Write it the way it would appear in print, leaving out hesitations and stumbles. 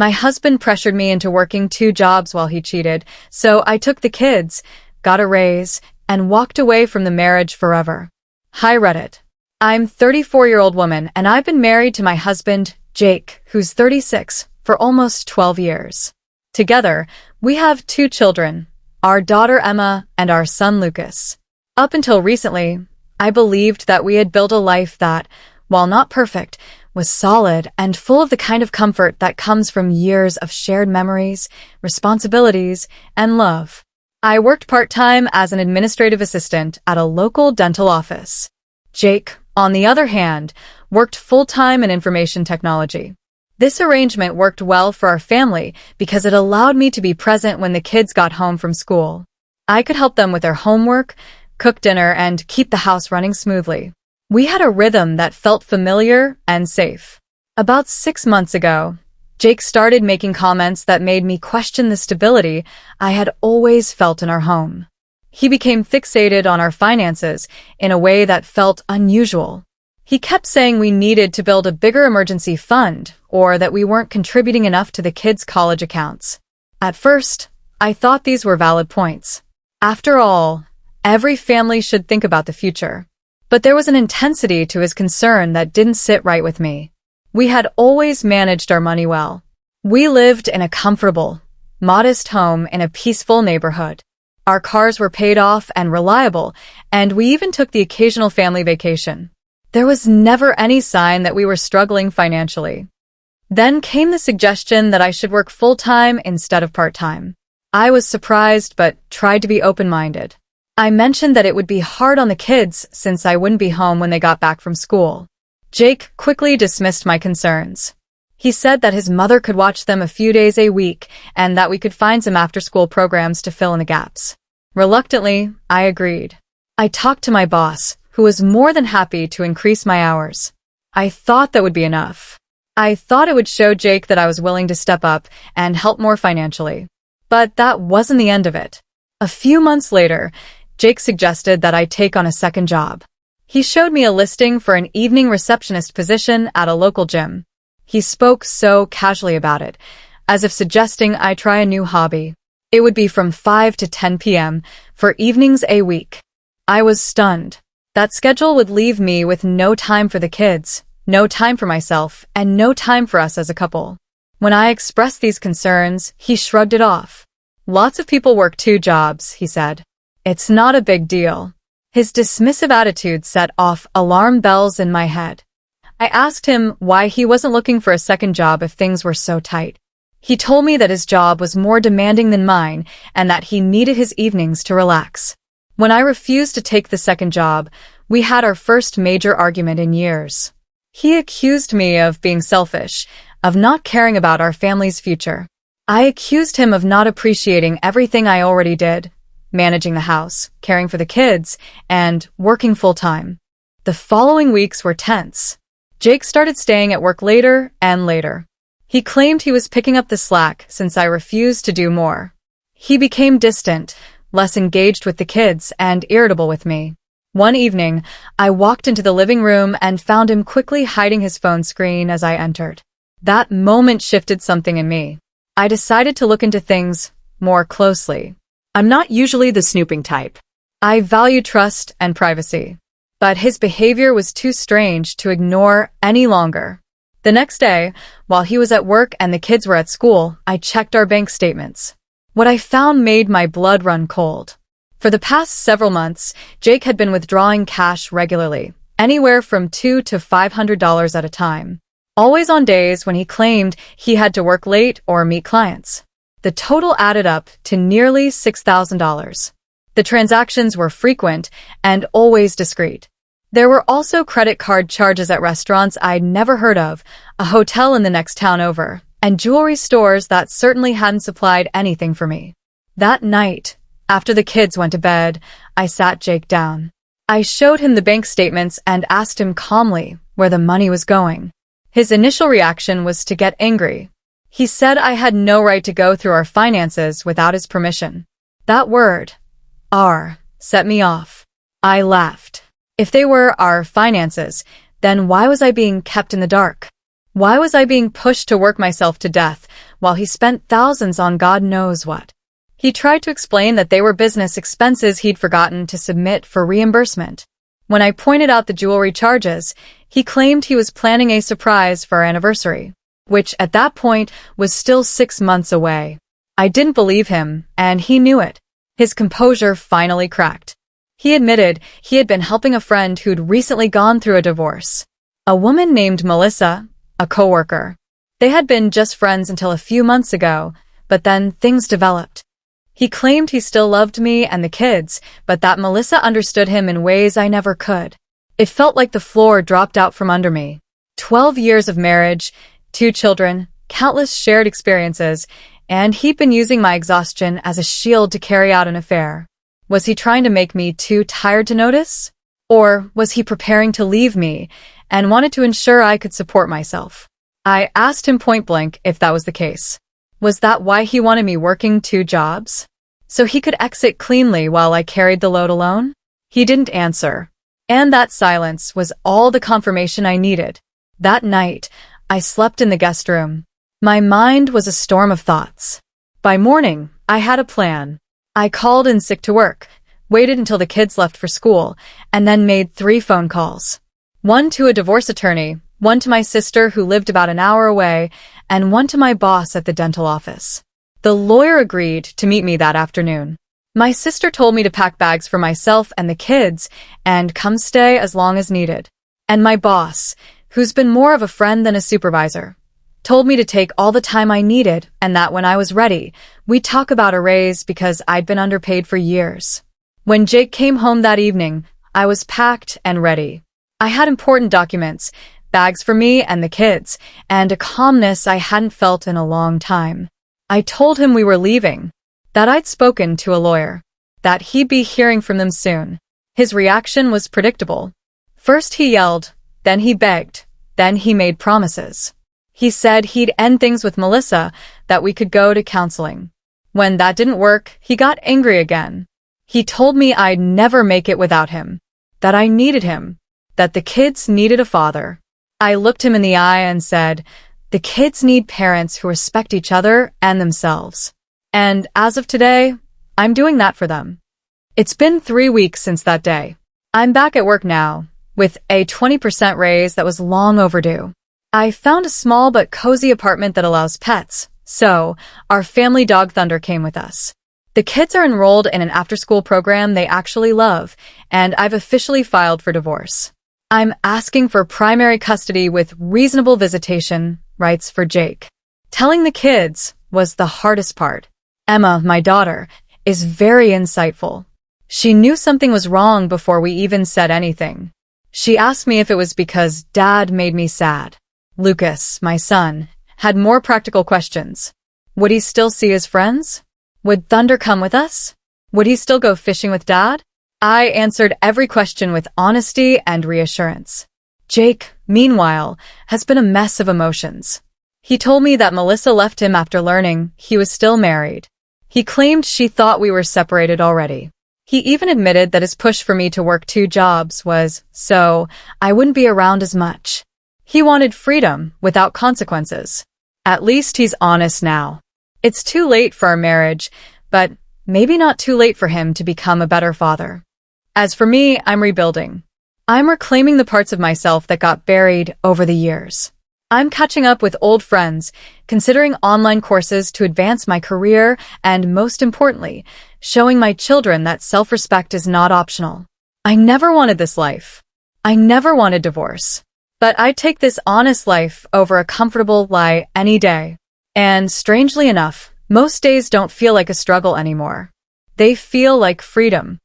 My husband pressured me into working 2 jobs while he cheated, so I took the kids, got a raise, and walked away from the marriage forever. Hi Reddit. I'm a 34-year-old woman, and I've been married to my husband, Jake, who's 36, for almost 12 years. Together, we have 2 children, our daughter Emma and our son Lucas. Up until recently, I believed that we had built a life that, while not perfect, was solid and full of the kind of comfort that comes from years of shared memories, responsibilities, and love. I worked part-time as an administrative assistant at a local dental office. Jake, on the other hand, worked full-time in information technology. This arrangement worked well for our family because it allowed me to be present when the kids got home from school. I could help them with their homework, cook dinner, and keep the house running smoothly. We had a rhythm that felt familiar and safe. About 6 months ago, Jake started making comments that made me question the stability I had always felt in our home. He became fixated on our finances in a way that felt unusual. He kept saying we needed to build a bigger emergency fund or that we weren't contributing enough to the kids' college accounts. At first, I thought these were valid points. After all, every family should think about the future. But there was an intensity to his concern that didn't sit right with me. We had always managed our money well. We lived in a comfortable, modest home in a peaceful neighborhood. Our cars were paid off and reliable, and we even took the occasional family vacation. There was never any sign that we were struggling financially. Then came the suggestion that I should work full-time instead of part-time. I was surprised but tried to be open-minded. I mentioned that it would be hard on the kids since I wouldn't be home when they got back from school. Jake quickly dismissed my concerns. He said that his mother could watch them a few days a week and that we could find some after-school programs to fill in the gaps. Reluctantly, I agreed. I talked to my boss, who was more than happy to increase my hours. I thought that would be enough. I thought it would show Jake that I was willing to step up and help more financially. But that wasn't the end of it. A few months later, Jake suggested that I take on a second job. He showed me a listing for an evening receptionist position at a local gym. He spoke so casually about it, as if suggesting I try a new hobby. It would be from 5 to 10 p.m. for evenings a week. I was stunned. That schedule would leave me with no time for the kids, no time for myself, and no time for us as a couple. When I expressed these concerns, he shrugged it off. Lots of people work 2 jobs, he said. It's not a big deal. His dismissive attitude set off alarm bells in my head. I asked him why he wasn't looking for a second job if things were so tight. He told me that his job was more demanding than mine and that he needed his evenings to relax. When I refused to take the second job, we had our first major argument in years. He accused me of being selfish, of not caring about our family's future. I accused him of not appreciating everything I already did. Managing the house, caring for the kids, and working full-time. The following weeks were tense. Jake started staying at work later and later. He claimed he was picking up the slack since I refused to do more. He became distant, less engaged with the kids, and irritable with me. One evening, I walked into the living room and found him quickly hiding his phone screen as I entered. That moment shifted something in me. I decided to look into things more closely. I'm not usually the snooping type. I value trust and privacy. But his behavior was too strange to ignore any longer. The next day, while he was at work and the kids were at school, I checked our bank statements. What I found made my blood run cold. For the past several months, Jake had been withdrawing cash regularly, anywhere from $200 to $500 at a time. Always on days when he claimed he had to work late or meet clients. The total added up to nearly $6,000. The transactions were frequent and always discreet. There were also credit card charges at restaurants I'd never heard of, a hotel in the next town over, and jewelry stores that certainly hadn't supplied anything for me. That night, after the kids went to bed, I sat Jake down. I showed him the bank statements and asked him calmly where the money was going. His initial reaction was to get angry. He said I had no right to go through our finances without his permission. That word, our, set me off. I laughed. If they were our finances, then why was I being kept in the dark? Why was I being pushed to work myself to death while he spent thousands on God knows what. He tried to explain that they were business expenses he'd forgotten to submit for reimbursement. When I pointed out the jewelry charges, he claimed he was planning a surprise for our anniversary, which at that point was still 6 months away. I didn't believe him, and he knew it. His composure finally cracked. He admitted he had been helping a friend who'd recently gone through a divorce. A woman named Melissa, a coworker. They had been just friends until a few months ago, but then things developed. He claimed he still loved me and the kids, but that Melissa understood him in ways I never could. It felt like the floor dropped out from under me. 12 years of marriage, 2 children, countless shared experiences, and he'd been using my exhaustion as a shield to carry out an affair. Was he trying to make me too tired to notice? Or was he preparing to leave me and wanted to ensure I could support myself? I asked him point blank if that was the case. Was that why he wanted me working 2 jobs? So he could exit cleanly while I carried the load alone? He didn't answer. And that silence was all the confirmation I needed. That night, I slept in the guest room. My mind was a storm of thoughts. By morning, I had a plan. I called in sick to work, waited until the kids left for school, and then made 3 phone calls. 1 to a divorce attorney, 1 to my sister who lived about an hour away, and 1 to my boss at the dental office. The lawyer agreed to meet me that afternoon. My sister told me to pack bags for myself and the kids and come stay as long as needed. And my boss, who's been more of a friend than a supervisor, told me to take all the time I needed and that when I was ready, we'd talk about a raise because I'd been underpaid for years. When Jake came home that evening, I was packed and ready. I had important documents, bags for me and the kids, and a calmness I hadn't felt in a long time. I told him we were leaving, that I'd spoken to a lawyer, that he'd be hearing from them soon. His reaction was predictable. First he yelled, then he begged, then he made promises. He said he'd end things with Melissa, that we could go to counseling. When that didn't work, he got angry again. He told me I'd never make it without him, that I needed him, that the kids needed a father. I looked him in the eye and said, the kids need parents who respect each other and themselves. And as of today, I'm doing that for them. It's been 3 weeks since that day. I'm back at work now, with a 20% raise that was long overdue. I found a small but cozy apartment that allows pets, so our family dog Thunder came with us. The kids are enrolled in an after-school program they actually love, and I've officially filed for divorce. I'm asking for primary custody with reasonable visitation rights for Jake. Telling the kids was the hardest part. Emma, my daughter, is very insightful. She knew something was wrong before we even said anything. She asked me if it was because Dad made me sad. Lucas, my son, had more practical questions. Would he still see his friends? Would Thunder come with us? Would he still go fishing with Dad? I answered every question with honesty and reassurance. Jake, meanwhile, has been a mess of emotions. He told me that Melissa left him after learning he was still married. He claimed she thought we were separated already. He even admitted that his push for me to work 2 jobs was so I wouldn't be around as much. He wanted freedom without consequences. At least he's honest now. It's too late for our marriage, but maybe not too late for him to become a better father. As for me, I'm rebuilding. I'm reclaiming the parts of myself that got buried over the years. I'm catching up with old friends, considering online courses to advance my career, and most importantly, showing my children that self-respect is not optional. I never wanted this life. I never wanted divorce. But I'd take this honest life over a comfortable lie any day. And strangely enough, most days don't feel like a struggle anymore. They feel like freedom.